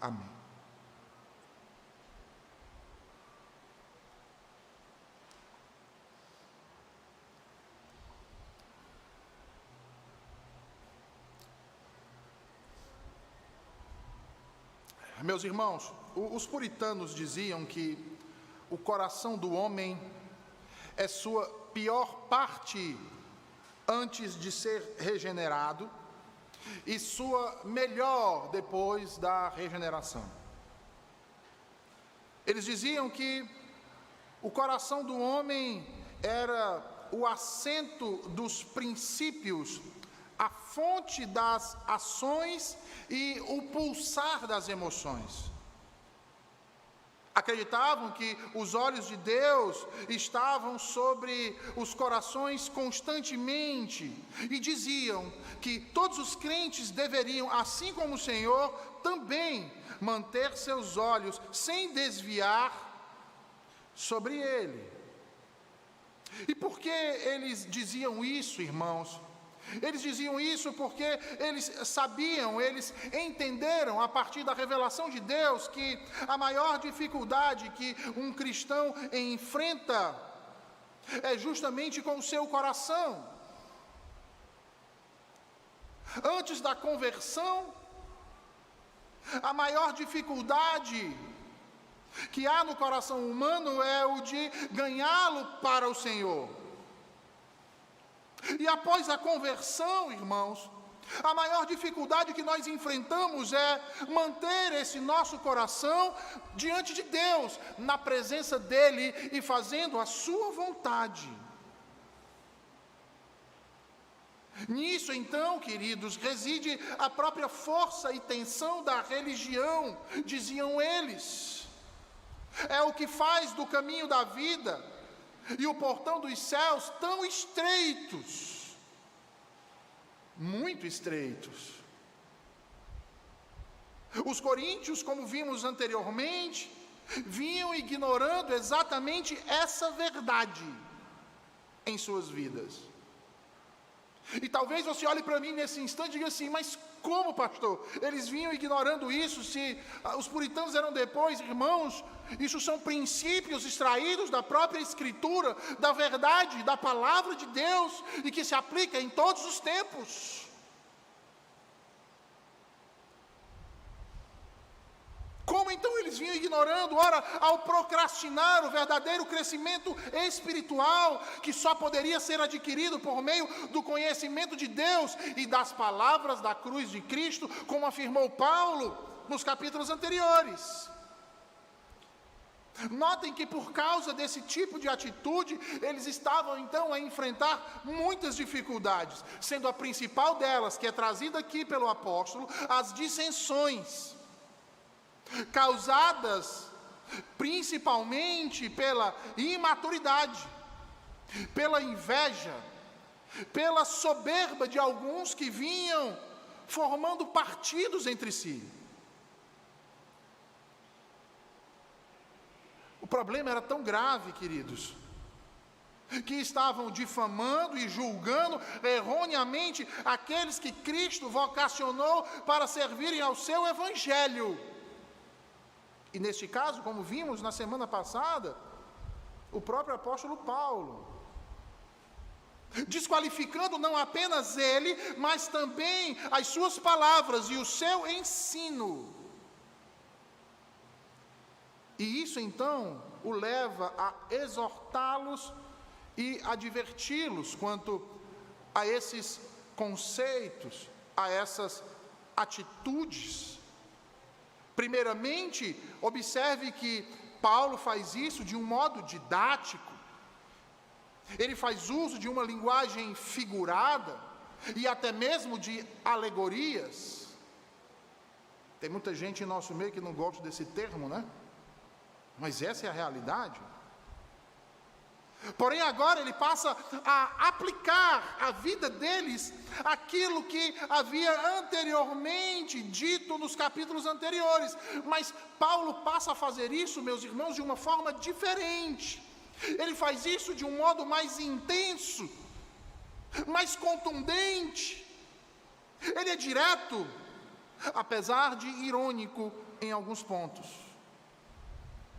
Amém. Meus irmãos, os puritanos diziam que o coração do homem é sua pior parte antes de ser regenerado e sua melhor depois da regeneração. Eles diziam que o coração do homem era o assento dos princípios, a fonte das ações e o pulsar das emoções. Acreditavam que os olhos de Deus estavam sobre os corações constantemente e diziam que todos os crentes deveriam, assim como o Senhor, também manter seus olhos sem desviar sobre Ele. E por que eles diziam isso, irmãos? Eles diziam isso porque eles sabiam, eles entenderam a partir da revelação de Deus que a maior dificuldade que um cristão enfrenta é justamente com o seu coração. Antes da conversão, a maior dificuldade que há no coração humano é o de ganhá-lo para o Senhor. E após a conversão, irmãos, a maior dificuldade que nós enfrentamos é manter esse nosso coração diante de Deus, na presença dEle e fazendo a sua vontade. Nisso, então, queridos, reside a própria força e tensão da religião, diziam eles. É o que faz do caminho da vida e o portão dos céus tão estreitos, muito estreitos. Os coríntios, como vimos anteriormente, vinham ignorando exatamente essa verdade em suas vidas. E talvez você olhe para mim nesse instante e diga assim: mas como, pastor? Eles vinham ignorando isso, se os puritanos eram depois, irmãos, isso são princípios extraídos da própria Escritura, da verdade, da palavra de Deus, e que se aplica em todos os tempos. Como então eles vinham ignorando? Ora, ao procrastinar o verdadeiro crescimento espiritual, que só poderia ser adquirido por meio do conhecimento de Deus e das palavras da cruz de Cristo, como afirmou Paulo nos capítulos anteriores. Notem que por causa desse tipo de atitude, eles estavam então a enfrentar muitas dificuldades, sendo a principal delas, que é trazida aqui pelo apóstolo, as dissensões, causadas principalmente pela imaturidade, pela inveja, pela soberba de alguns que vinham formando partidos entre si. O problema era tão grave, queridos, que estavam difamando e julgando erroneamente aqueles que Cristo vocacionou para servirem ao seu evangelho. E neste caso, como vimos na semana passada, o próprio apóstolo Paulo, desqualificando não apenas ele, mas também as suas palavras e o seu ensino. E isso então o leva a exortá-los e adverti-los quanto a esses conceitos, a essas atitudes. Primeiramente, observe que Paulo faz isso de um modo didático. Ele faz uso de uma linguagem figurada e até mesmo de alegorias. Tem muita gente em nosso meio que não gosta desse termo, né? Mas essa é a realidade. Porém, agora ele passa a aplicar à vida deles aquilo que havia anteriormente dito nos capítulos anteriores. Mas Paulo passa a fazer isso, meus irmãos, de uma forma diferente. Ele faz isso de um modo mais intenso, mais contundente. Ele é direto, apesar de irônico em alguns pontos.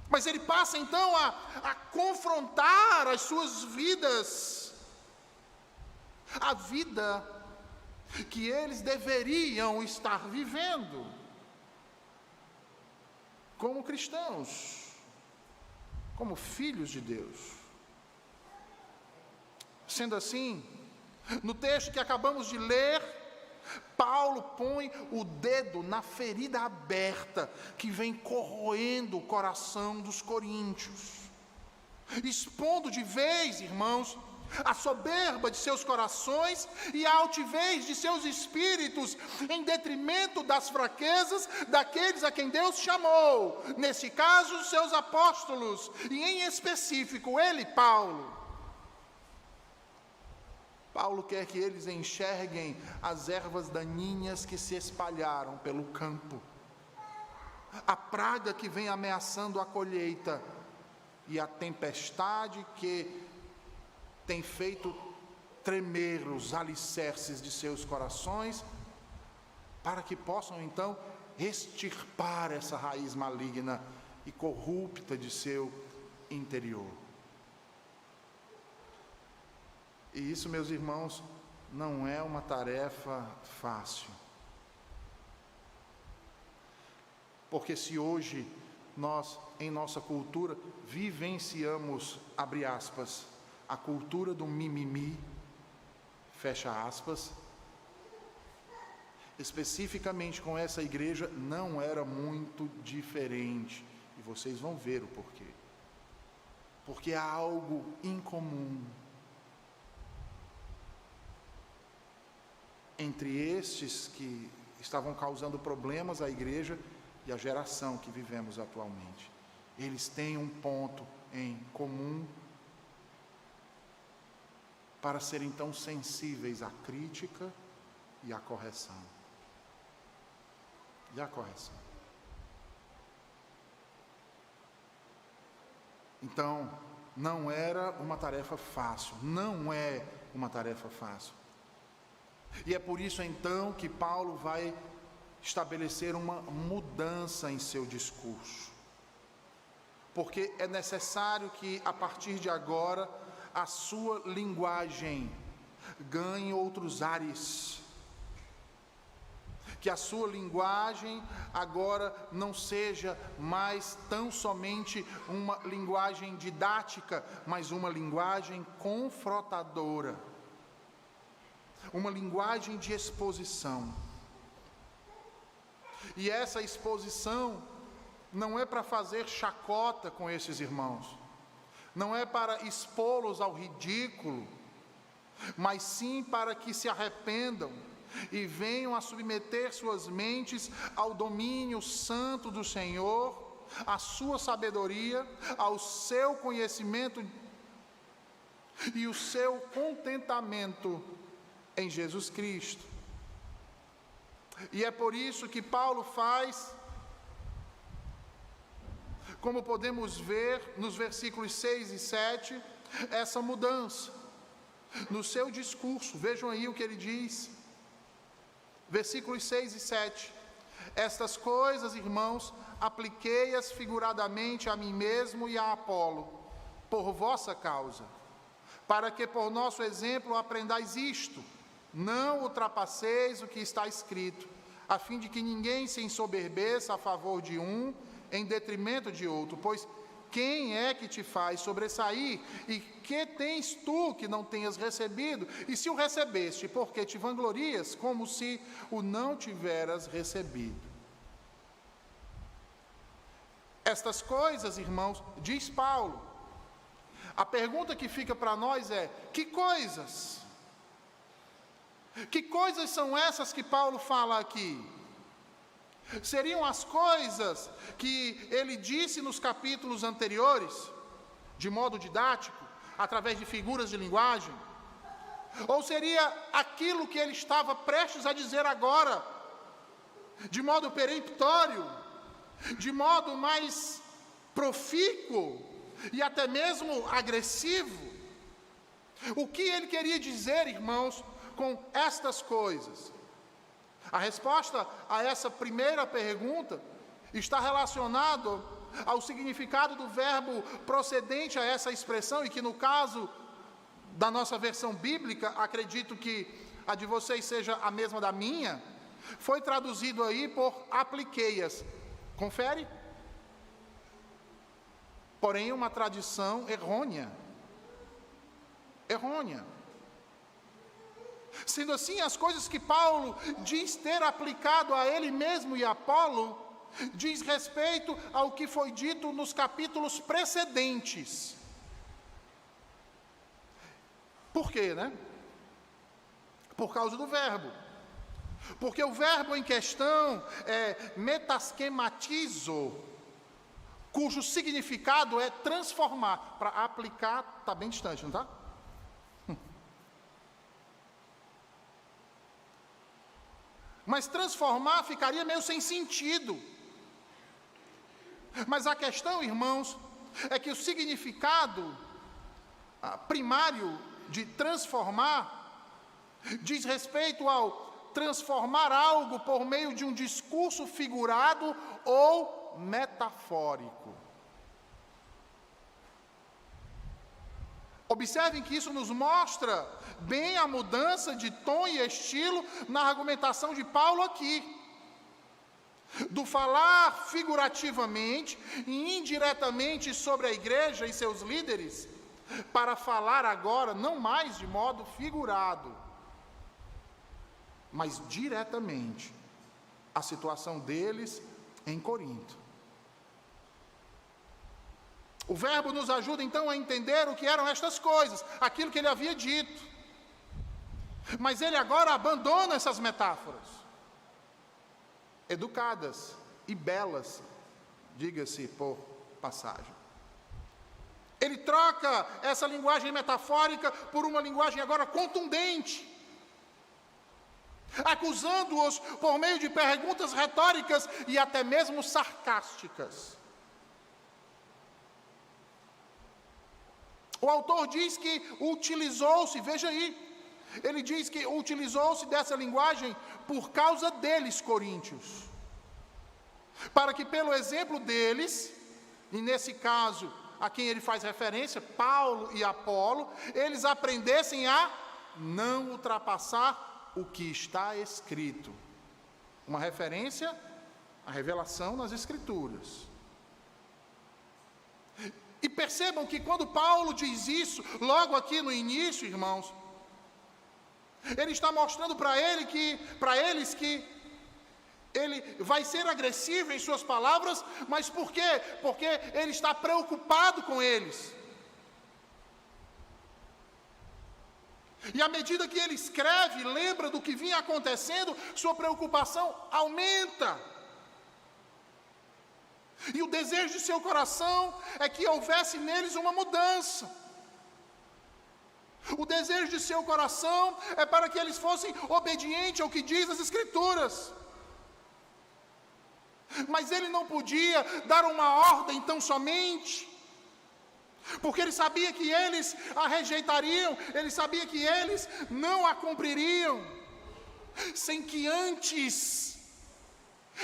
Mas ele passa então a confrontar as suas vidas, a vida que eles deveriam estar vivendo como cristãos, como filhos de Deus. Sendo assim, no texto que acabamos de ler, Paulo põe o dedo na ferida aberta que vem corroendo o coração dos coríntios, expondo de vez, irmãos, a soberba de seus corações e a altivez de seus espíritos, em detrimento das fraquezas daqueles a quem Deus chamou, nesse caso, os seus apóstolos, e em específico, ele, Paulo. Paulo quer que eles enxerguem as ervas daninhas que se espalharam pelo campo, a praga que vem ameaçando a colheita e a tempestade que tem feito tremer os alicerces de seus corações, para que possam então extirpar essa raiz maligna e corrupta de seu interior. E isso, meus irmãos, não é uma tarefa fácil. Porque se hoje nós, em nossa cultura, vivenciamos, abre aspas, a cultura do mimimi, fecha aspas, especificamente com essa igreja, não era muito diferente. E vocês vão ver o porquê. Porque há algo incomum entre estes que estavam causando problemas à igreja e a geração que vivemos atualmente. Eles têm um ponto em comum para serem tão sensíveis à crítica e à correção. E à correção. Então, não era uma tarefa fácil, não é uma tarefa fácil. E é por isso então que Paulo vai estabelecer uma mudança em seu discurso. Porque é necessário que a partir de agora a sua linguagem ganhe outros ares. Que a sua linguagem agora não seja mais tão somente uma linguagem didática, mas uma linguagem confrontadora. Uma linguagem de exposição. E essa exposição não é para fazer chacota com esses irmãos, não é para expô-los ao ridículo, mas sim para que se arrependam e venham a submeter suas mentes ao domínio santo do Senhor, à sua sabedoria, ao seu conhecimento e o seu contentamento em Jesus Cristo. E é por isso que Paulo faz, como podemos ver nos versículos 6 e 7, essa mudança no seu discurso. Vejam aí o que ele diz, versículos 6 e 7. Estas coisas, irmãos, apliquei-as figuradamente a mim mesmo e a Apolo, por vossa causa, para que por nosso exemplo aprendais isto: não ultrapasseis o que está escrito, a fim de que ninguém se ensoberbeça a favor de um, em detrimento de outro. Pois quem é que te faz sobressair? E que tens tu que não tenhas recebido? E se o recebeste, por que te vanglorias, como se o não tiveras recebido? Estas coisas, irmãos, diz Paulo. A pergunta que fica para nós é: que coisas? Que coisas são essas que Paulo fala aqui? Seriam as coisas que ele disse nos capítulos anteriores, de modo didático, através de figuras de linguagem? Ou seria aquilo que ele estava prestes a dizer agora, de modo peremptório, de modo mais profícuo e até mesmo agressivo? O que ele queria dizer, irmãos, com estas coisas? A resposta a essa primeira pergunta está relacionado ao significado do verbo procedente a essa expressão, e que no caso da nossa versão bíblica, acredito que a de vocês seja a mesma da minha, foi traduzido aí por apliqueias. Confere? Porém, uma tradição errônea. Errônea. Sendo assim, as coisas que Paulo diz ter aplicado a ele mesmo e a Apolo, diz respeito ao que foi dito nos capítulos precedentes. Por quê, né? Por causa do verbo. Porque o verbo em questão é metaschematizo, cujo significado é transformar. Para aplicar, está bem distante, não está? Mas transformar ficaria meio sem sentido. Mas a questão, irmãos, é que o significado primário de transformar diz respeito ao transformar algo por meio de um discurso figurado ou metafórico. Observem que isso nos mostra bem a mudança de tom e estilo na argumentação de Paulo aqui. Do falar figurativamente e indiretamente sobre a igreja e seus líderes, para falar agora não mais de modo figurado, mas diretamente a situação deles em Corinto. O verbo nos ajuda então a entender o que eram estas coisas, aquilo que ele havia dito. Mas ele agora abandona essas metáforas, educadas e belas, diga-se por passagem. Ele troca essa linguagem metafórica por uma linguagem agora contundente, acusando-os por meio de perguntas retóricas e até mesmo sarcásticas. O autor diz que utilizou-se, veja aí, ele diz que utilizou-se dessa linguagem por causa deles, coríntios, para que pelo exemplo deles, e nesse caso a quem ele faz referência, Paulo e Apolo, eles aprendessem a não ultrapassar o que está escrito. Uma referência à revelação nas Escrituras. E percebam que quando Paulo diz isso, logo aqui no início, irmãos, ele está mostrando para eles que ele vai ser agressivo em suas palavras, mas por quê? Porque ele está preocupado com eles. E à medida que ele escreve, lembra do que vinha acontecendo, sua preocupação aumenta. E o desejo de seu coração é que houvesse neles uma mudança. O desejo de seu coração é para que eles fossem obedientes ao que diz as Escrituras. Mas ele não podia dar uma ordem tão somente, porque ele sabia que eles a rejeitariam, ele sabia que eles não a cumpririam, sem que antes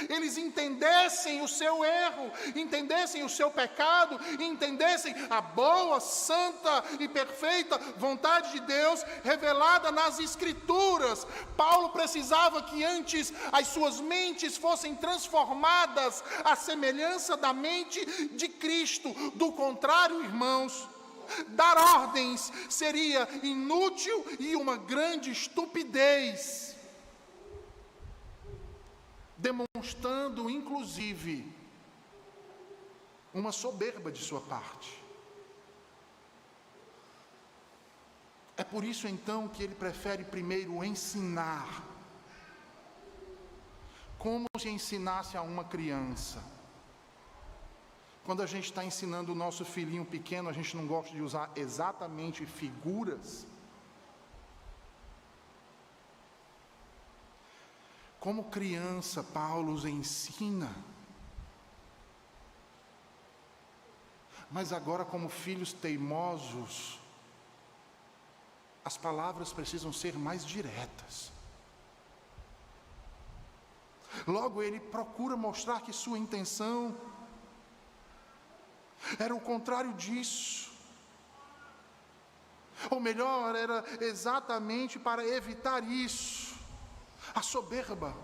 eles entendessem o seu erro, entendessem o seu pecado, entendessem a boa, santa e perfeita vontade de Deus revelada nas Escrituras. Paulo precisava que antes as suas mentes fossem transformadas à semelhança da mente de Cristo. Do contrário, irmãos, dar ordens seria inútil e uma grande estupidez, demonstrando, inclusive, uma soberba de sua parte. É por isso, então, que ele prefere primeiro ensinar, como se ensinasse a uma criança. Quando a gente está ensinando o nosso filhinho pequeno, a gente não gosta de usar exatamente figuras. Como criança, Paulo os ensina. Mas agora, como filhos teimosos, as palavras precisam ser mais diretas. Logo, ele procura mostrar que sua intenção era o contrário disso. Ou melhor, era exatamente para evitar isso, a soberba.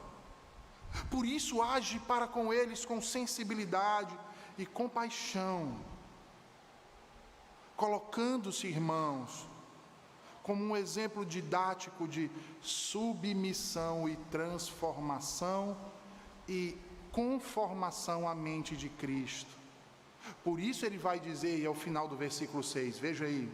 Por isso age para com eles com sensibilidade e compaixão, colocando-se, irmãos, como um exemplo didático de submissão e transformação e conformação à mente de Cristo. Por isso ele vai dizer, e ao final do versículo 6, veja aí,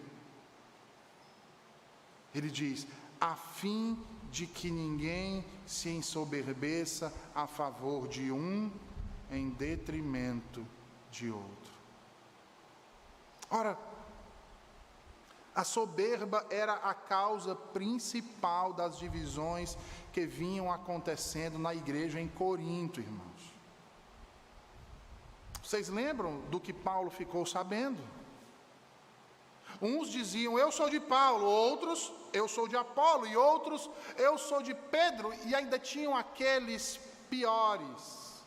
ele diz: a fim de que ninguém se ensoberbeça a favor de um em detrimento de outro. Ora, a soberba era a causa principal das divisões que vinham acontecendo na igreja em Corinto, irmãos. Vocês lembram do que Paulo ficou sabendo? Uns diziam, eu sou de Paulo, outros, eu sou de Apolo, e outros, eu sou de Pedro, e ainda tinham aqueles piores,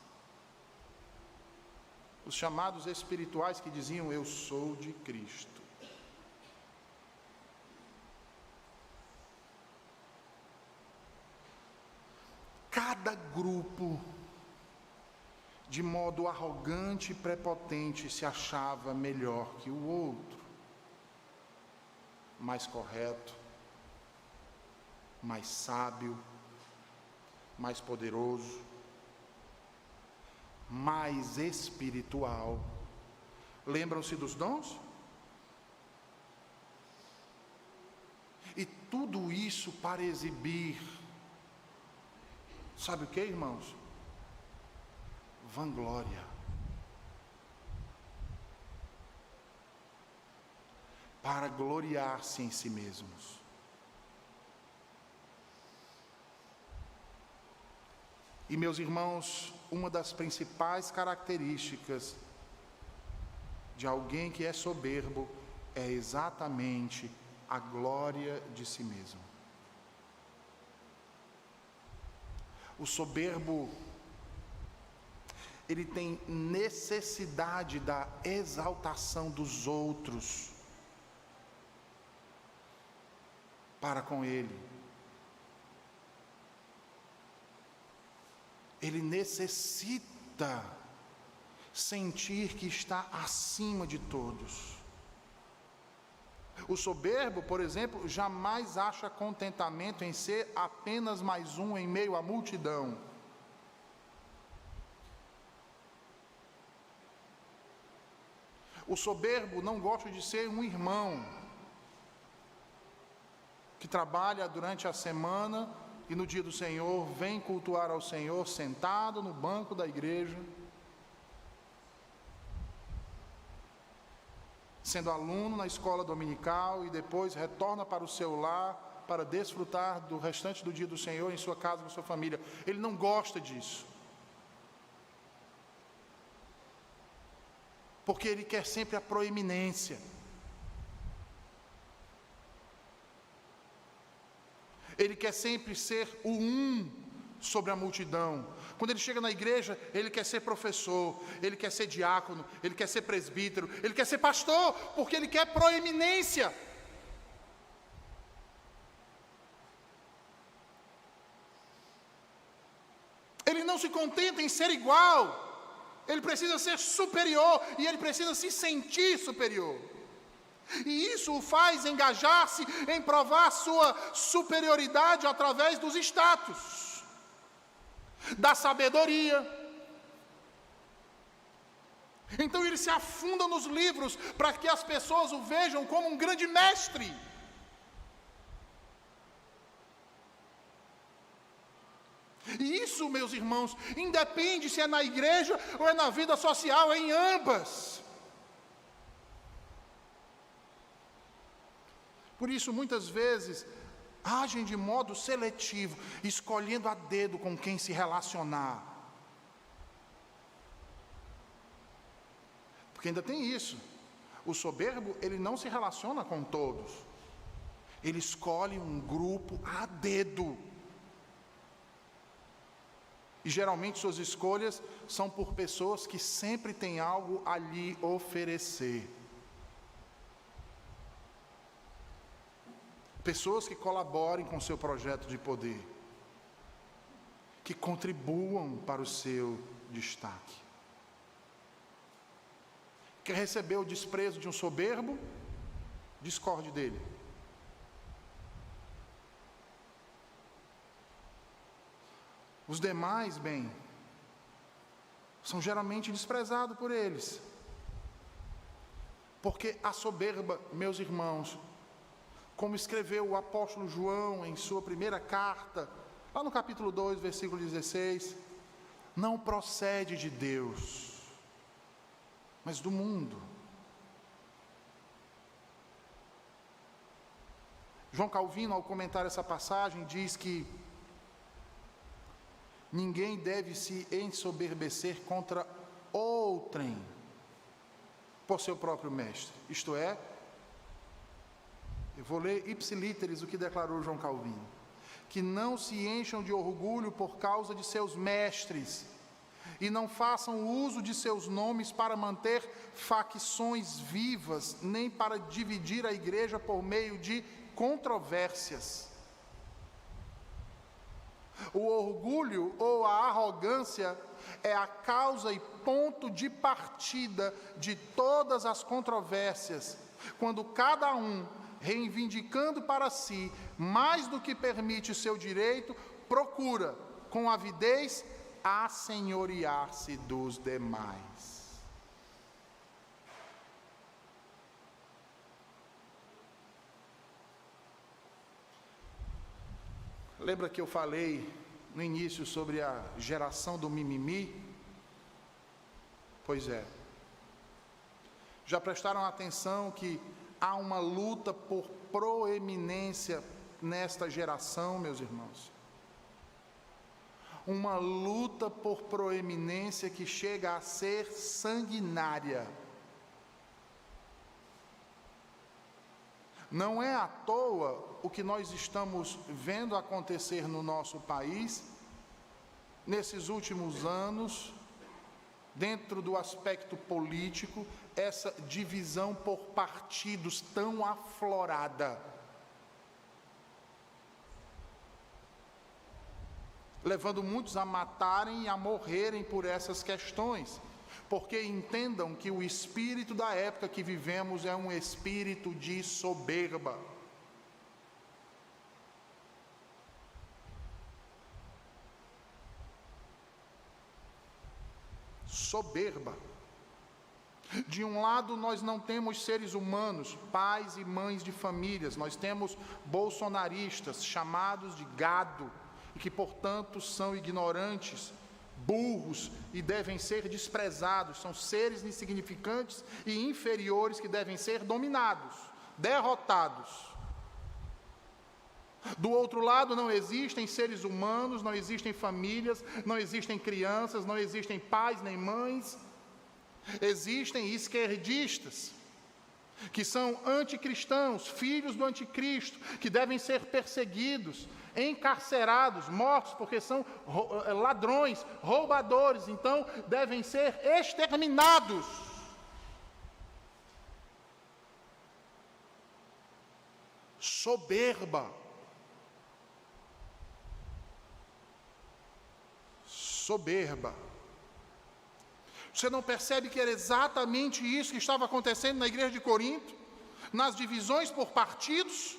os chamados espirituais que diziam, eu sou de Cristo. Cada grupo, de modo arrogante e prepotente, se achava melhor que o outro, mais correto, mais sábio, mais poderoso, mais espiritual. Lembram-se dos dons? E tudo isso para exibir, sabe o que, irmãos? Vanglória. Para gloriar-se em si mesmos. E, meus irmãos, uma das principais características de alguém que é soberbo é exatamente a glória de si mesmo. O soberbo, ele tem necessidade da exaltação dos outros para com ele. Ele necessita sentir que está acima de todos. O soberbo, por exemplo, jamais acha contentamento em ser apenas mais um em meio à multidão. O soberbo não gosta de ser um irmão que trabalha durante a semana e no dia do Senhor vem cultuar ao Senhor sentado no banco da igreja, sendo aluno na escola dominical e depois retorna para o seu lar para desfrutar do restante do dia do Senhor em sua casa com sua família. Ele não gosta disso, porque ele quer sempre a proeminência. Ele quer sempre ser o um sobre a multidão. Quando ele chega na igreja, ele quer ser professor, ele quer ser diácono, ele quer ser presbítero, ele quer ser pastor, porque ele quer proeminência. Ele não se contenta em ser igual, ele precisa ser superior e ele precisa se sentir superior. E isso o faz engajar-se em provar sua superioridade através dos status, da sabedoria. Então ele se afunda nos livros para que as pessoas o vejam como um grande mestre. E isso, meus irmãos, independe se é na igreja ou é na vida social, é em ambas. Por isso, muitas vezes, agem de modo seletivo, escolhendo a dedo com quem se relacionar. Porque ainda tem isso. O soberbo, ele não se relaciona com todos. Ele escolhe um grupo a dedo. E geralmente suas escolhas são por pessoas que sempre têm algo a lhe oferecer. Pessoas que colaborem com seu projeto de poder, que contribuam para o seu destaque. Quer receber o desprezo de um soberbo? Discorde dele. Os demais, bem, são geralmente desprezados por eles. Porque a soberba, meus irmãos, como escreveu o apóstolo João em sua primeira carta, lá no capítulo 2, versículo 16, não procede de Deus, mas do mundo. João Calvino, ao comentar essa passagem, diz que ninguém deve se ensoberbecer contra outrem por seu próprio mestre. Isto é, eu vou ler ipsilíteres o que declarou João Calvino: que não se encham de orgulho por causa de seus mestres, e não façam uso de seus nomes para manter facções vivas, nem para dividir a igreja por meio de controvérsias. O orgulho ou a arrogância é a causa e ponto de partida de todas as controvérsias, quando cada um, reivindicando para si mais do que permite seu direito, procura, com avidez, assenhorear-se dos demais. Lembra que eu falei no início sobre a geração do mimimi? Pois é. Já prestaram atenção que há uma luta por proeminência nesta geração, meus irmãos? Uma luta por proeminência que chega a ser sanguinária. Não é à toa o que nós estamos vendo acontecer no nosso país, nesses últimos anos, dentro do aspecto político, essa divisão por partidos tão aflorada, levando muitos a matarem e a morrerem por essas questões, porque entendam que o espírito da época que vivemos é um espírito de soberba. Soberba. De um lado, nós não temos seres humanos, pais e mães de famílias, nós temos bolsonaristas, chamados de gado, e que, portanto, são ignorantes, burros e devem ser desprezados, são seres insignificantes e inferiores que devem ser dominados, derrotados. Do outro lado, não existem seres humanos, não existem famílias, não existem crianças, não existem pais nem mães. Existem esquerdistas, que são anticristãos, filhos do anticristo, que devem ser perseguidos, encarcerados, mortos, porque são ladrões, roubadores, então devem ser exterminados. Soberba. Soberba. Você não percebe que era exatamente isso que estava acontecendo na igreja de Corinto? Nas divisões por partidos?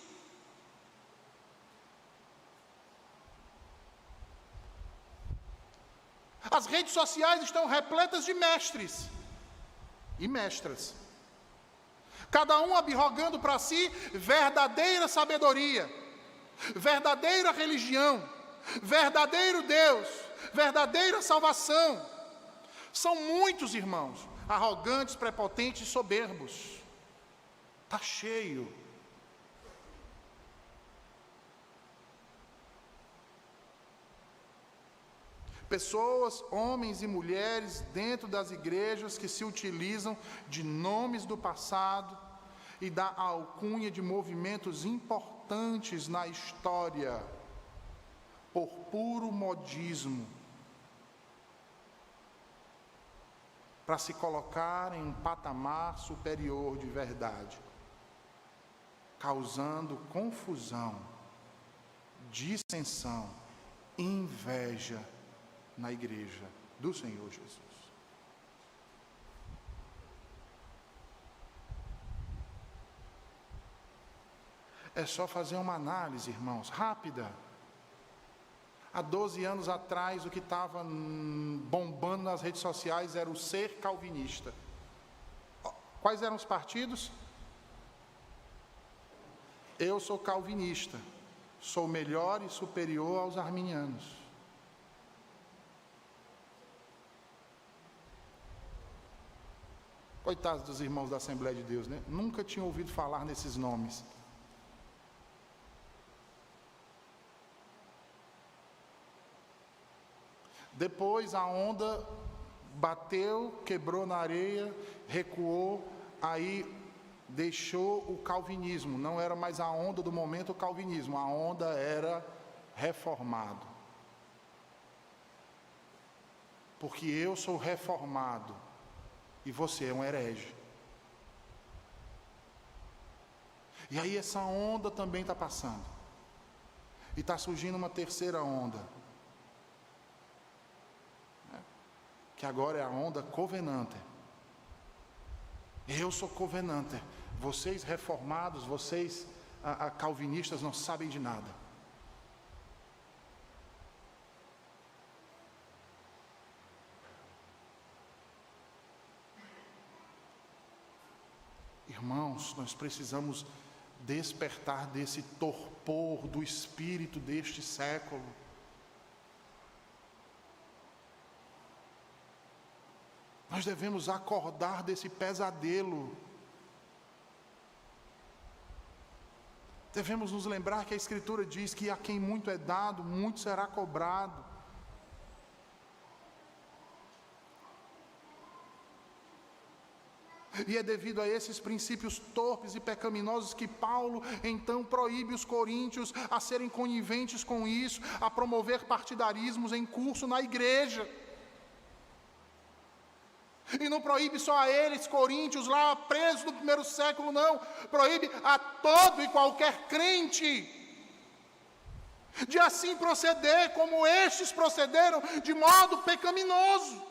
As redes sociais estão repletas de mestres e mestras, cada um abirrogando para si verdadeira sabedoria, verdadeira religião, verdadeiro Deus, verdadeira salvação. São muitos, irmãos, arrogantes, prepotentes e soberbos. Está cheio. Pessoas, homens e mulheres dentro das igrejas que se utilizam de nomes do passado e da alcunha de movimentos importantes na história, por puro modismo, para se colocar em um patamar superior de verdade, causando confusão, dissensão, inveja na igreja do Senhor Jesus. É só fazer uma análise, irmãos, rápida. Há 12 anos atrás, o que estava bombando nas redes sociais era o ser calvinista. Quais eram os partidos? Eu sou calvinista, sou melhor e superior aos arminianos. Coitados dos irmãos da Assembleia de Deus, né? Nunca tinham ouvido falar nesses nomes. Depois a onda bateu, quebrou na areia, recuou, aí deixou o calvinismo. Não era mais a onda do momento o calvinismo, a onda era reformado. Porque eu sou reformado e você é um herege. E aí essa onda também está passando. E está surgindo uma terceira onda, que agora é a onda covenanter. Eu sou covenanter. Vocês reformados, vocês calvinistas não sabem de nada. Irmãos, nós precisamos despertar desse torpor do espírito deste século. Nós devemos acordar desse pesadelo. Devemos nos lembrar que a Escritura diz que a quem muito é dado, muito será cobrado. E é devido a esses princípios torpes e pecaminosos que Paulo então proíbe os coríntios a serem coniventes com isso, a promover partidarismos em curso na igreja. E não proíbe só a eles, coríntios, lá presos no primeiro século, não. Proíbe a todo e qualquer crente de assim proceder, como estes procederam, de modo pecaminoso.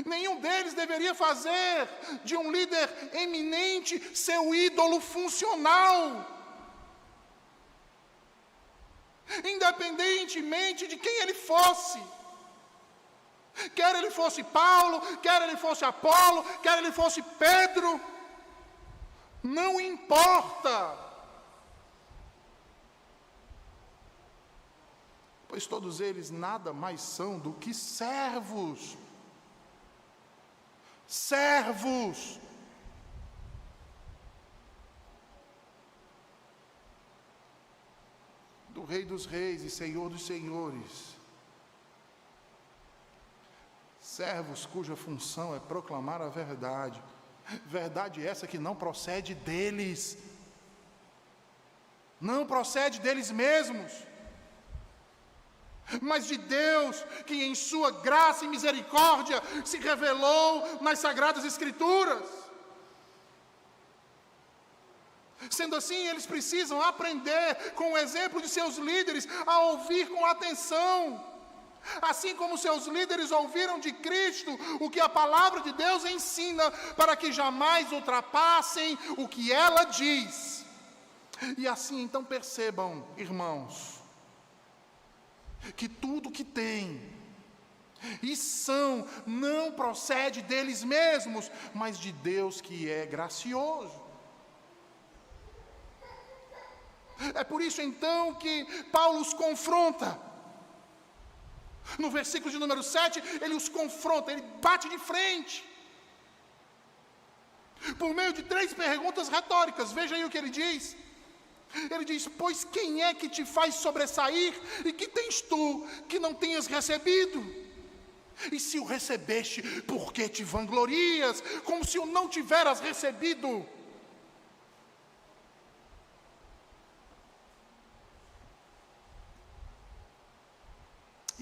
Nenhum deles deveria fazer de um líder eminente seu ídolo funcional, independentemente de quem ele fosse. Quer ele fosse Paulo, quer ele fosse Apolo, quer ele fosse Pedro, não importa, pois todos eles nada mais são do que servos do Rei dos Reis e Senhor dos Senhores, servos cuja função é proclamar a verdade, verdade essa que não procede deles, não procede deles mesmos, mas de Deus, que em sua graça e misericórdia se revelou nas Sagradas Escrituras. Sendo assim, eles precisam aprender com o exemplo de seus líderes a ouvir com atenção, assim como seus líderes ouviram de Cristo o que a palavra de Deus ensina, para que jamais ultrapassem o que ela diz. E assim então percebam, irmãos, que tudo que tem e são não procede deles mesmos, mas de Deus que é gracioso. É por isso então que Paulo os confronta. No versículo de número 7, ele os confronta, ele bate de frente, por meio de 3 perguntas retóricas. Veja aí o que ele diz. Ele diz: pois quem é que te faz sobressair, e que tens tu que não tenhas recebido? E se o recebeste, por que te vanglorias, como se o não tiveras recebido?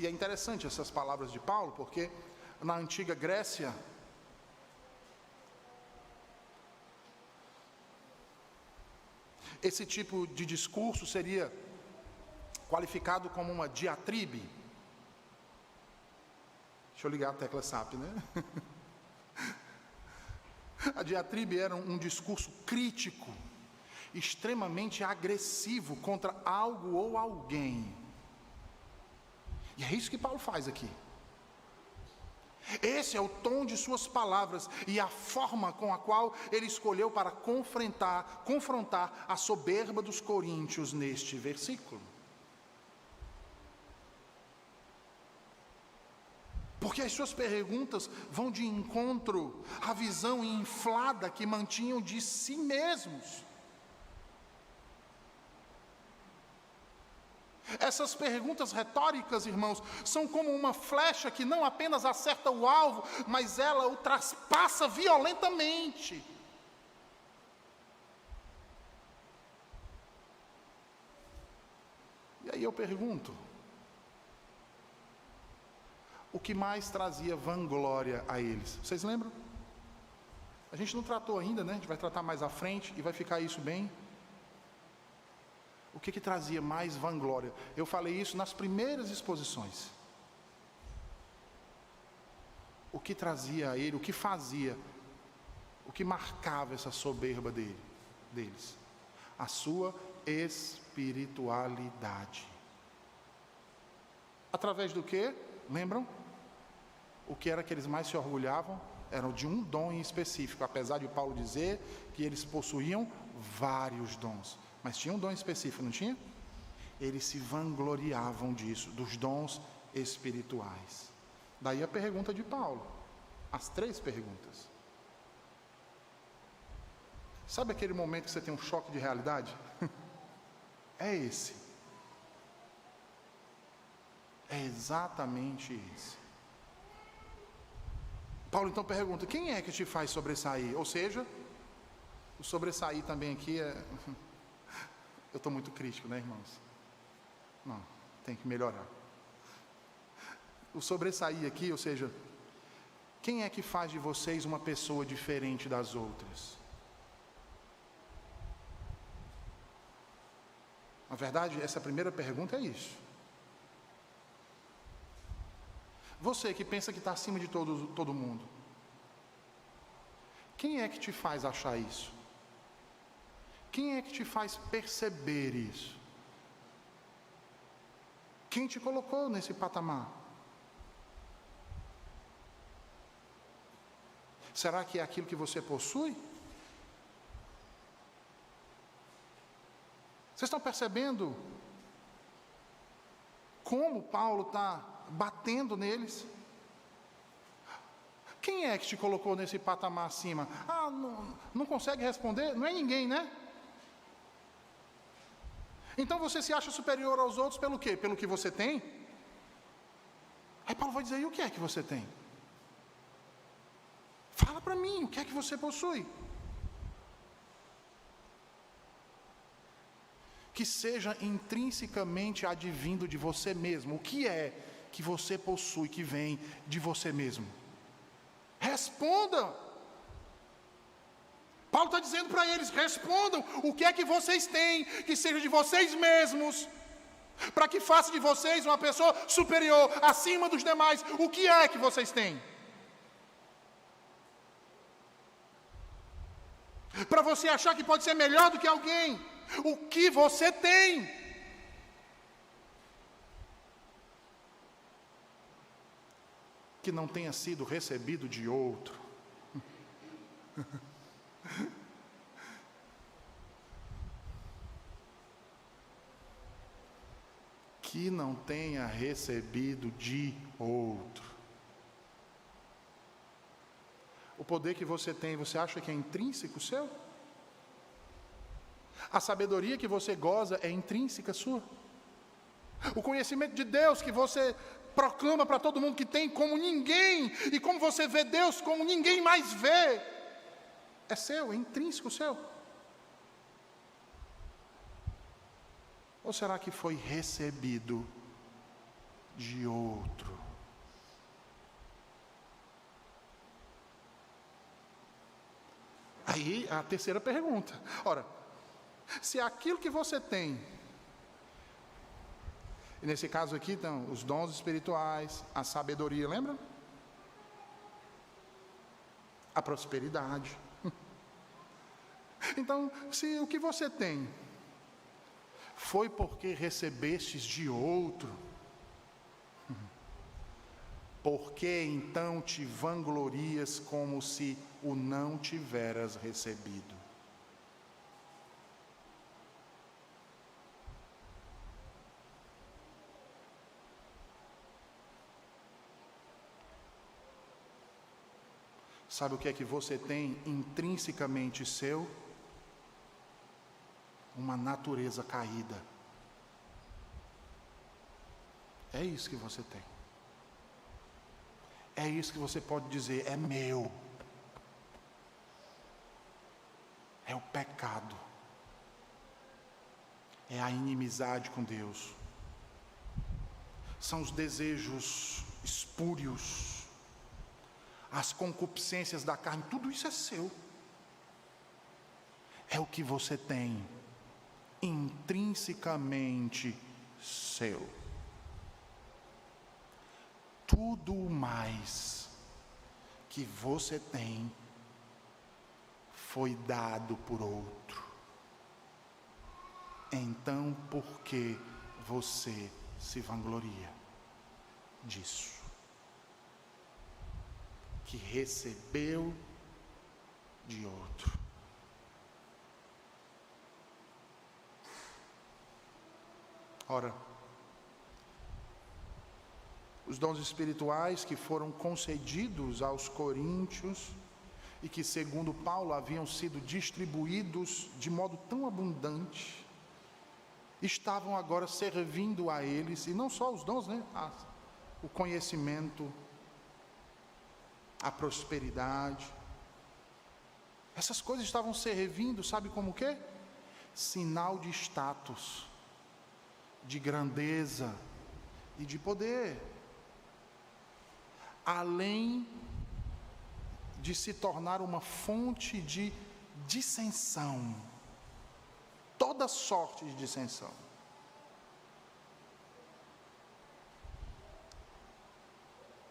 E é interessante essas palavras de Paulo, porque na antiga Grécia, esse tipo de discurso seria qualificado como uma diatribe. Deixa eu ligar a tecla SAP, né? A diatribe era um discurso crítico, extremamente agressivo contra algo ou alguém. E é isso que Paulo faz aqui. Esse é o tom de suas palavras e a forma com a qual ele escolheu para confrontar a soberba dos coríntios neste versículo. Porque as suas perguntas vão de encontro à visão inflada que mantinham de si mesmos. Essas perguntas retóricas, irmãos, são como uma flecha que não apenas acerta o alvo, mas ela o traspassa violentamente. E aí eu pergunto, o que mais trazia vanglória a eles? Vocês lembram? A gente não tratou ainda, né? A gente vai tratar mais à frente e vai ficar isso bem. O que trazia mais vanglória? Eu falei isso nas primeiras exposições. O que trazia a ele, o que fazia, o que marcava essa soberba deles? A sua espiritualidade. Através do quê? Lembram? O que era que eles mais se orgulhavam? Era de um dom em específico, apesar de Paulo dizer que eles possuíam vários dons. Mas tinha um dom específico, não tinha? Eles se vangloriavam disso, dos dons espirituais. Daí a pergunta de Paulo, as 3 perguntas. Sabe aquele momento que você tem um choque de realidade? É esse. É exatamente esse. Paulo então pergunta, quem é que te faz sobressair? Ou seja, o sobressair também aqui é... Eu estou muito crítico, né, irmãos? Não, tem que melhorar. O sobressair aqui, ou seja, quem é que faz de vocês uma pessoa diferente das outras? Na verdade, essa primeira pergunta é isso. Você que pensa que está acima de todo mundo, quem é que te faz achar isso? Quem é que te faz perceber isso? Quem te colocou nesse patamar? Será que é aquilo que você possui? Vocês estão percebendo como Paulo está batendo neles? Quem é que te colocou nesse patamar acima? Não consegue responder? Não é ninguém, né? Então você se acha superior aos outros pelo quê? Pelo que você tem? Aí Paulo vai dizer, e o que é que você tem? Fala para mim, o que é que você possui? Que seja intrinsecamente advindo de você mesmo. O que é que você possui, que vem de você mesmo? Responda! Paulo está dizendo para eles, respondam, o que é que vocês têm, que seja de vocês mesmos, para que faça de vocês uma pessoa superior, acima dos demais. O que é que vocês têm? Para você achar que pode ser melhor do que alguém, o que você tem? Que não tenha sido recebido de outro. Que não tenha recebido de outro. O poder que você tem, você acha que é intrínseco seu? A sabedoria que você goza é intrínseca sua? O conhecimento de Deus que você proclama para todo mundo que tem como ninguém, e como você vê Deus como ninguém mais vê, é seu, é intrínseco seu? Ou será que foi recebido de outro. Aí a terceira pergunta. Ora, se aquilo que você tem, e nesse caso aqui estão os dons espirituais, a sabedoria, lembra? A prosperidade. Então, se o que você tem foi porque recebestes de outro, por que então te vanglorias como se o não tiveras recebido? Sabe o que é que você tem intrinsecamente seu? Uma natureza caída. É isso que você tem. É isso que você pode dizer, é meu. É o pecado. É a inimizade com Deus. São os desejos espúrios, as concupiscências da carne, tudo isso é seu. É o que você tem intrinsecamente seu. Tudo mais que você tem foi dado por outro. Então, por que você se vangloria disso? Que recebeu de outro. Ora, os dons espirituais que foram concedidos aos coríntios e que, segundo Paulo, haviam sido distribuídos de modo tão abundante, estavam agora servindo a eles, e não só os dons, né? O conhecimento, a prosperidade, essas coisas estavam servindo, sabe como o quê? Sinal de status, de grandeza e de poder, além de se tornar uma fonte de dissensão, toda sorte de dissensão.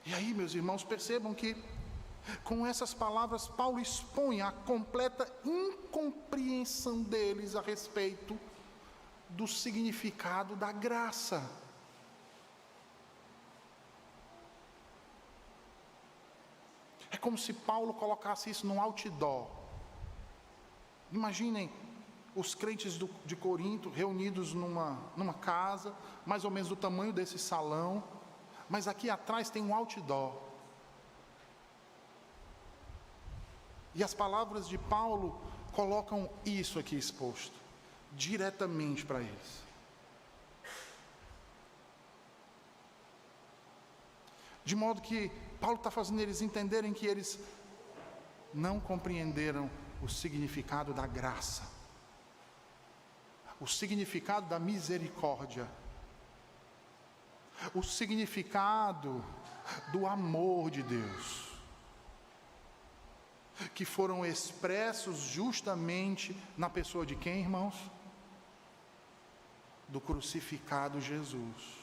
E aí, meus irmãos, percebam que com essas palavras Paulo expõe a completa incompreensão deles a respeito do significado da graça. É como se Paulo colocasse isso num outdoor. Imaginem os crentes de Corinto reunidos numa casa, mais ou menos do tamanho desse salão, mas aqui atrás tem um outdoor. E as palavras de Paulo colocam isso aqui exposto, diretamente para eles. De modo que Paulo está fazendo eles entenderem que eles não compreenderam o significado da graça, o significado da misericórdia, o significado do amor de Deus, que foram expressos justamente na pessoa de quem, irmãos? Do crucificado Jesus.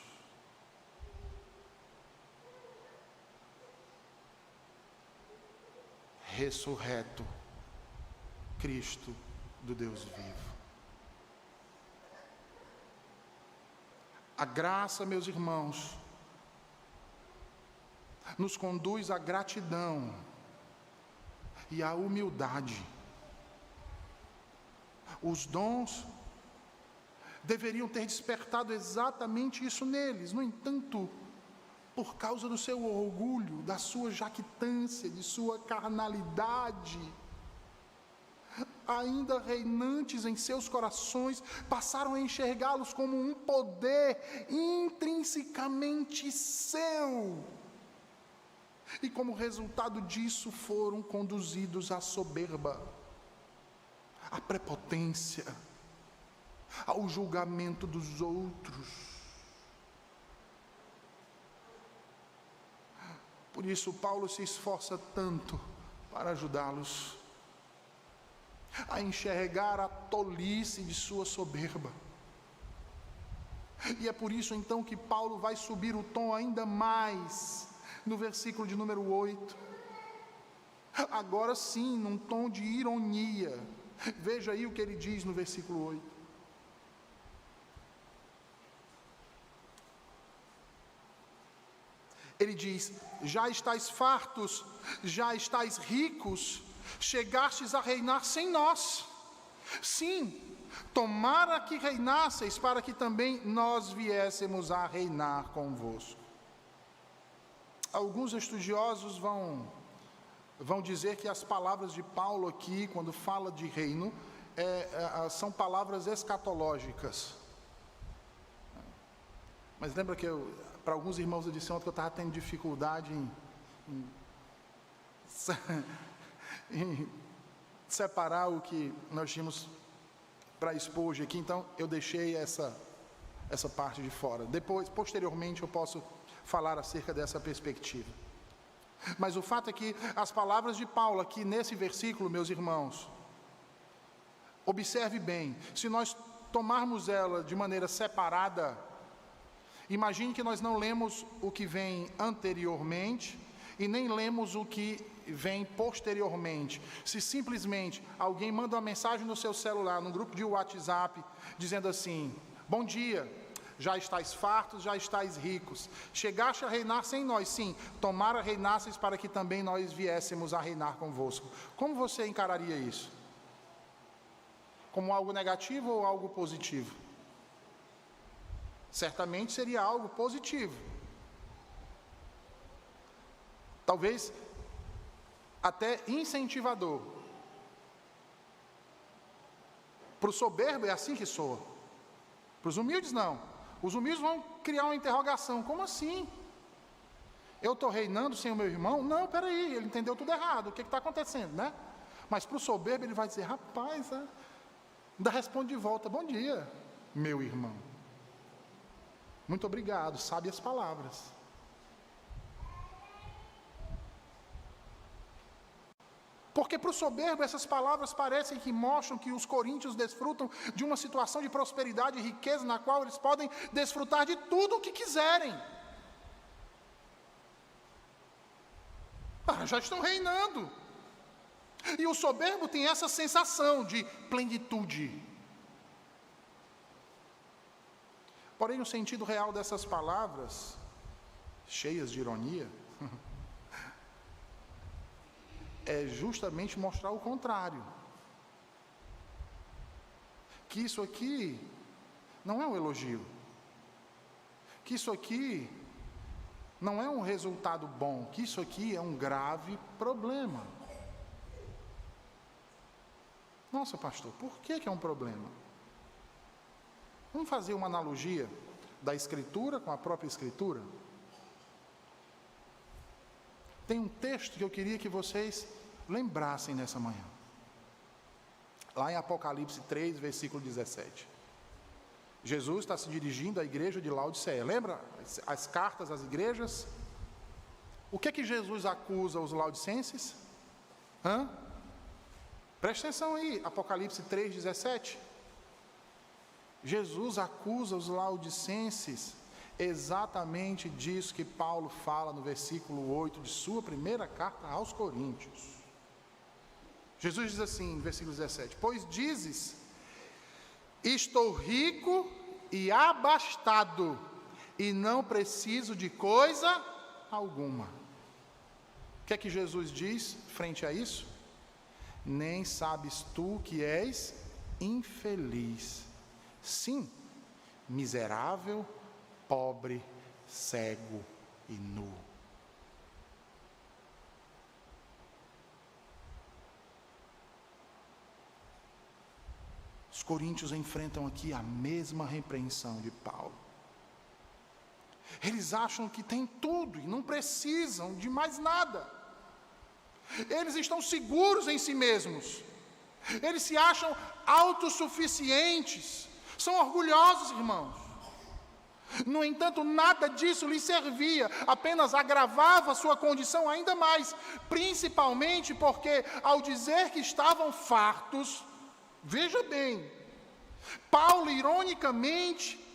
Ressurreto, Cristo do Deus vivo. A graça, meus irmãos, nos conduz à gratidão e à humildade. Os dons deveriam ter despertado exatamente isso neles. No entanto, por causa do seu orgulho, da sua jactância, de sua carnalidade, ainda reinantes em seus corações, passaram a enxergá-los como um poder intrinsecamente seu. E como resultado disso foram conduzidos à soberba, à prepotência, ao julgamento dos outros. Por isso, Paulo se esforça tanto para ajudá-los a enxergar a tolice de sua soberba. E é por isso então que Paulo vai subir o tom ainda mais no versículo de número 8. Agora sim, num tom de ironia. Veja aí o que ele diz no versículo 8. Ele diz: já estáis fartos, já estáis ricos, chegastes a reinar sem nós. Sim, tomara que reinasseis, para que também nós viéssemos a reinar convosco. Alguns estudiosos vão dizer que as palavras de Paulo aqui, quando fala de reino, são palavras escatológicas. Mas lembra que para alguns irmãos eu disse ontem que eu estava tendo dificuldade em separar o que nós tínhamos para expor hoje aqui, então eu deixei essa parte de fora. Depois, posteriormente, eu posso falar acerca dessa perspectiva. Mas o fato é que as palavras de Paulo aqui nesse versículo, meus irmãos, observe bem, se nós tomarmos ela de maneira separada, imagine que nós não lemos o que vem anteriormente e nem lemos o que vem posteriormente. Se simplesmente alguém manda uma mensagem no seu celular, no grupo de WhatsApp, dizendo assim: bom dia, já estáis fartos, já estáis ricos, chegaste a reinar sem nós, sim, tomara reinasseis para que também nós viéssemos a reinar convosco. Como você encararia isso? Como algo negativo ou algo positivo? Certamente seria algo positivo. Talvez até incentivador. Para o soberbo é assim que soa. Para os humildes não. Os humildes vão criar uma interrogação: como assim? Eu estou reinando sem o meu irmão? Não, peraí, ele entendeu tudo errado, o que está acontecendo, né? Mas para o soberbo ele vai dizer: rapaz, ainda responde de volta: bom dia, meu irmão. Muito obrigado, sabe as palavras. Porque para o soberbo essas palavras parecem que mostram que os coríntios desfrutam de uma situação de prosperidade e riqueza na qual eles podem desfrutar de tudo o que quiserem. Já estão reinando. E o soberbo tem essa sensação de plenitude. Porém, o sentido real dessas palavras, cheias de ironia, é justamente mostrar o contrário. Que isso aqui não é um elogio. Que isso aqui não é um resultado bom. Que isso aqui é um grave problema. Nossa, pastor, por que é um problema? Vamos fazer uma analogia da Escritura com a própria Escritura? Tem um texto que eu queria que vocês lembrassem nessa manhã. Lá em Apocalipse 3, versículo 17. Jesus está se dirigindo à igreja de Laodiceia. Lembra as cartas às igrejas? O que é que Jesus acusa os laodicenses? Presta atenção aí, Apocalipse 3, 17. Jesus acusa os laodicenses exatamente disso que Paulo fala no versículo 8 de sua primeira carta aos Coríntios. Jesus diz assim, versículo 17: pois dizes, estou rico e abastado, e não preciso de coisa alguma. O que é que Jesus diz frente a isso? Nem sabes tu que és infeliz, sim, miserável, pobre, cego e nu. Os coríntios enfrentam aqui a mesma repreensão de Paulo. Eles acham que têm tudo e não precisam de mais nada. Eles estão seguros em si mesmos. Eles se acham autossuficientes. São orgulhosos, irmãos. No entanto, nada disso lhe servia, apenas agravava sua condição ainda mais, principalmente porque, ao dizer que estavam fartos, veja bem, Paulo, ironicamente,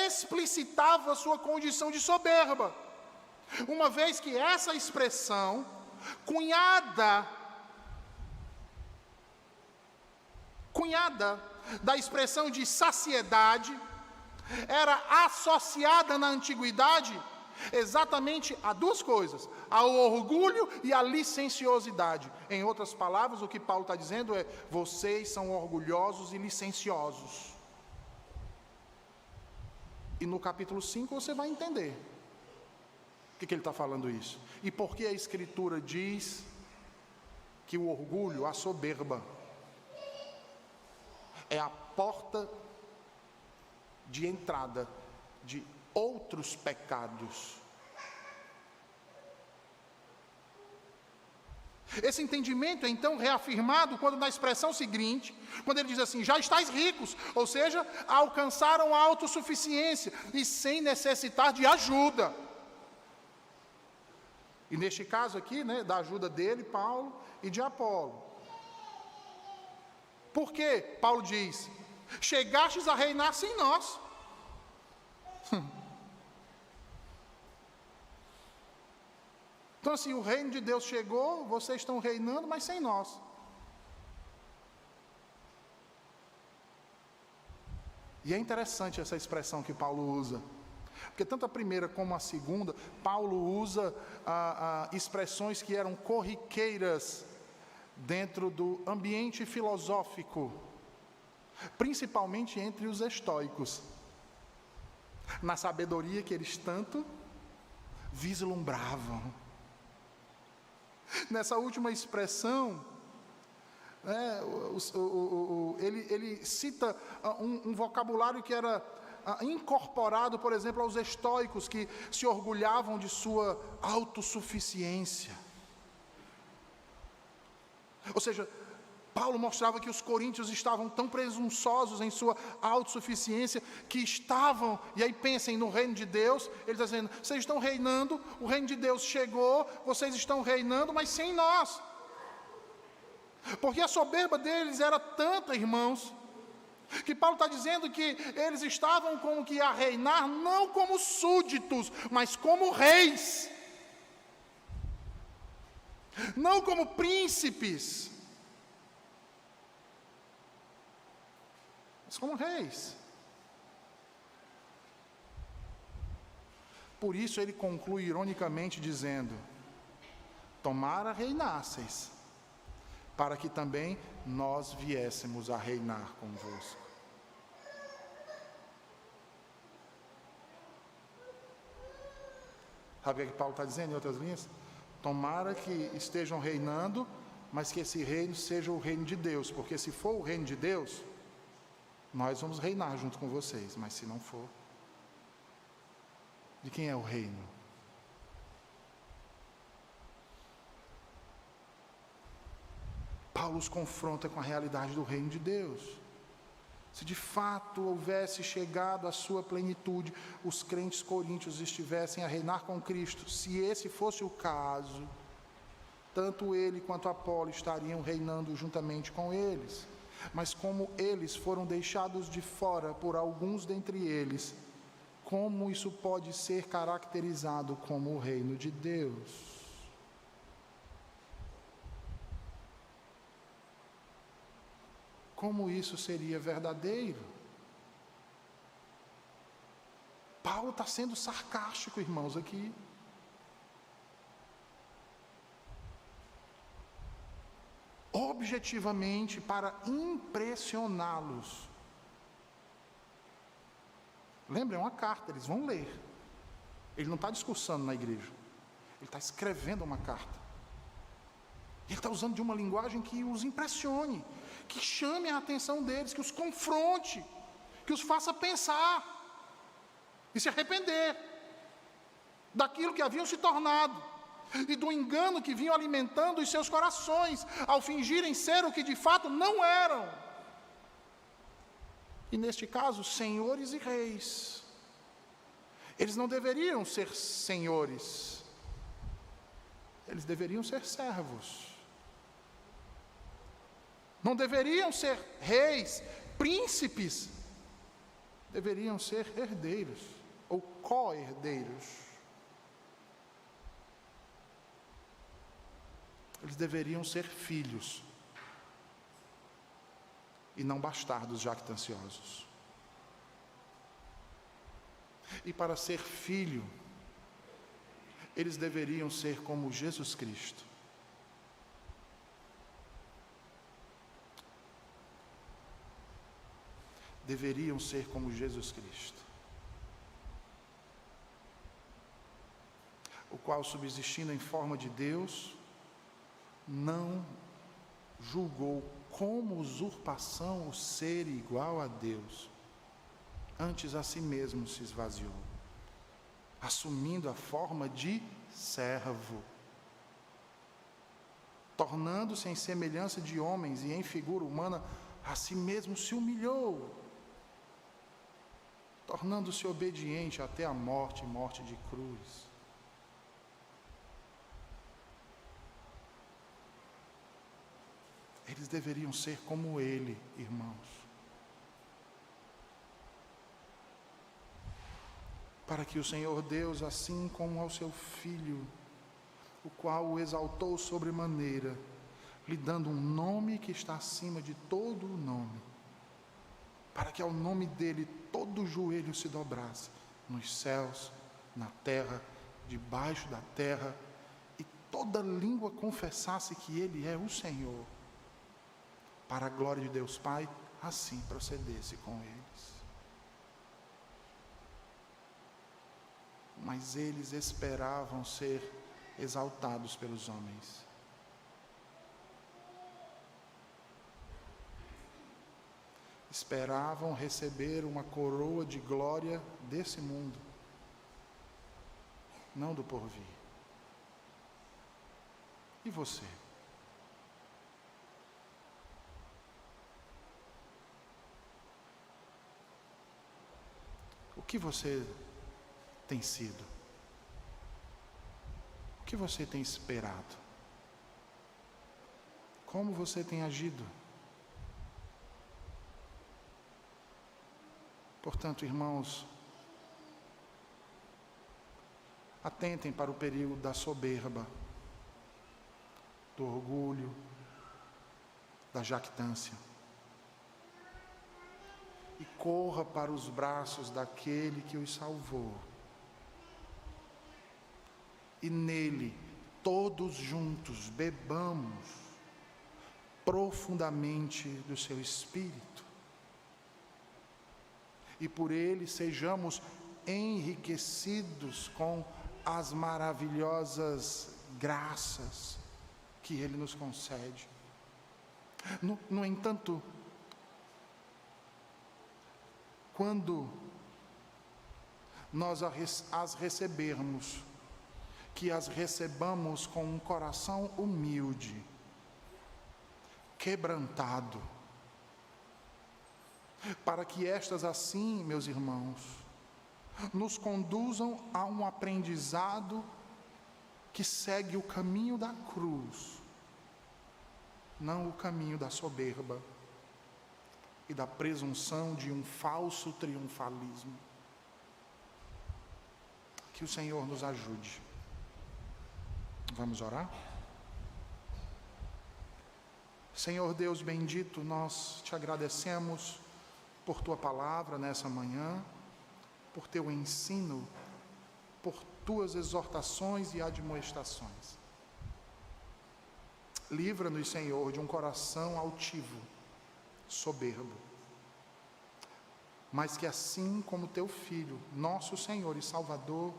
explicitava sua condição de soberba, uma vez que essa expressão, cunhada da expressão de saciedade, era associada na antiguidade exatamente a duas coisas: ao orgulho e à licenciosidade. Em outras palavras, o que Paulo está dizendo é: vocês são orgulhosos e licenciosos. E no capítulo 5 você vai entender o que ele está falando isso. E por que a Escritura diz que o orgulho, a soberba, é a porta de entrada de outros pecados. Esse entendimento é então reafirmado quando na expressão seguinte, quando ele diz assim: já estáis ricos, ou seja, alcançaram a autossuficiência e sem necessitar de ajuda. E neste caso aqui, da ajuda dele, Paulo, e de Apolo. Por quê? Paulo diz: chegastes a reinar sem nós. Então assim, o reino de Deus chegou, vocês estão reinando, mas sem nós. E é interessante essa expressão que Paulo usa, porque tanto a primeira como a segunda, Paulo usa expressões que eram corriqueiras dentro do ambiente filosófico, principalmente entre os estoicos, na sabedoria que eles tanto vislumbravam. Nessa última expressão, ele cita um vocabulário que era incorporado, por exemplo, aos estoicos, que se orgulhavam de sua autossuficiência. Ou seja, Paulo mostrava que os coríntios estavam tão presunçosos em sua autossuficiência, que estavam, e aí pensem no reino de Deus, ele está dizendo: vocês estão reinando, o reino de Deus chegou, vocês estão reinando, mas sem nós. Porque a soberba deles era tanta, irmãos, que Paulo está dizendo que eles estavam como que a reinar, não como súditos, mas como reis, não como príncipes, mas como reis. Por isso ele conclui ironicamente dizendo: tomara reinasseis, para que também nós viéssemos a reinar convosco. Sabe o que Paulo está dizendo em outras linhas? Tomara que estejam reinando, mas que esse reino seja o reino de Deus, porque se for o reino de Deus, nós vamos reinar junto com vocês, mas se não for, de quem é o reino? Paulo os confronta com a realidade do reino de Deus. Se de fato houvesse chegado à sua plenitude, os crentes coríntios estivessem a reinar com Cristo, se esse fosse o caso, tanto ele quanto Apolo estariam reinando juntamente com eles. Mas como eles foram deixados de fora por alguns dentre eles, como isso pode ser caracterizado como o reino de Deus? Como isso seria verdadeiro? Paulo está sendo sarcástico, irmãos, aqui. Objetivamente, para impressioná-los. Lembrem, é uma carta, eles vão ler. Ele não está discursando na igreja, ele está escrevendo uma carta. Ele está usando de uma linguagem que os impressione, que chame a atenção deles, que os confronte, que os faça pensar e se arrepender daquilo que haviam se tornado e do engano que vinham alimentando os seus corações ao fingirem ser o que de fato não eram. E neste caso, senhores e reis. Eles não deveriam ser senhores, eles deveriam ser servos. Não deveriam ser reis, príncipes, deveriam ser herdeiros ou co-herdeiros. Eles deveriam ser filhos e não bastardos jactanciosos. E para ser filho, eles deveriam ser como Jesus Cristo. Deveriam ser como Jesus Cristo, o qual, subsistindo em forma de Deus, não julgou como usurpação o ser igual a Deus, antes a si mesmo se esvaziou, assumindo a forma de servo, tornando-se em semelhança de homens e em figura humana, a si mesmo se humilhou, tornando-se obediente até a morte, morte de cruz. Eles deveriam ser como Ele, irmãos, para que o Senhor Deus, assim como ao seu Filho, o qual o exaltou sobremaneira, lhe dando um nome que está acima de todo o nome, para que ao nome dele todo joelho se dobrasse, nos céus, na terra, debaixo da terra, e toda língua confessasse que ele é o Senhor, para a glória de Deus Pai, assim procedesse com eles. Mas eles esperavam ser exaltados pelos homens. Esperavam receber uma coroa de glória desse mundo, não do porvir. E você? O que você tem sido? O que você tem esperado? Como você tem agido? Portanto, irmãos, atentem para o perigo da soberba, do orgulho, da jactância. E corra para os braços daquele que os salvou. E nele, todos juntos, bebamos profundamente do seu Espírito. E por ele sejamos enriquecidos com as maravilhosas graças que ele nos concede. No entanto, quando nós as recebermos, que as recebamos com um coração humilde, quebrantado, para que estas assim, meus irmãos, nos conduzam a um aprendizado que segue o caminho da cruz, não o caminho da soberba e da presunção de um falso triunfalismo. Que o Senhor nos ajude. Vamos orar? Senhor Deus bendito, nós te agradecemos por tua palavra nessa manhã, por teu ensino, por tuas exortações e admoestações. Livra-nos, Senhor, de um coração altivo, soberbo, mas que assim como teu Filho, nosso Senhor e Salvador,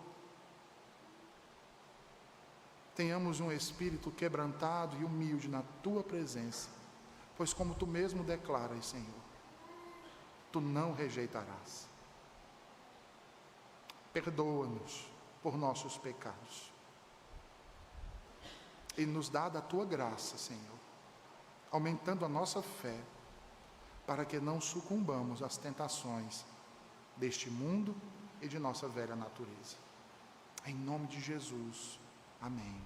tenhamos um espírito quebrantado e humilde na tua presença, pois como tu mesmo declaras, Senhor, tu não rejeitarás. Perdoa-nos por nossos pecados e nos dá da tua graça, Senhor, aumentando a nossa fé, para que não sucumbamos às tentações deste mundo e de nossa velha natureza. Em nome de Jesus. Amém.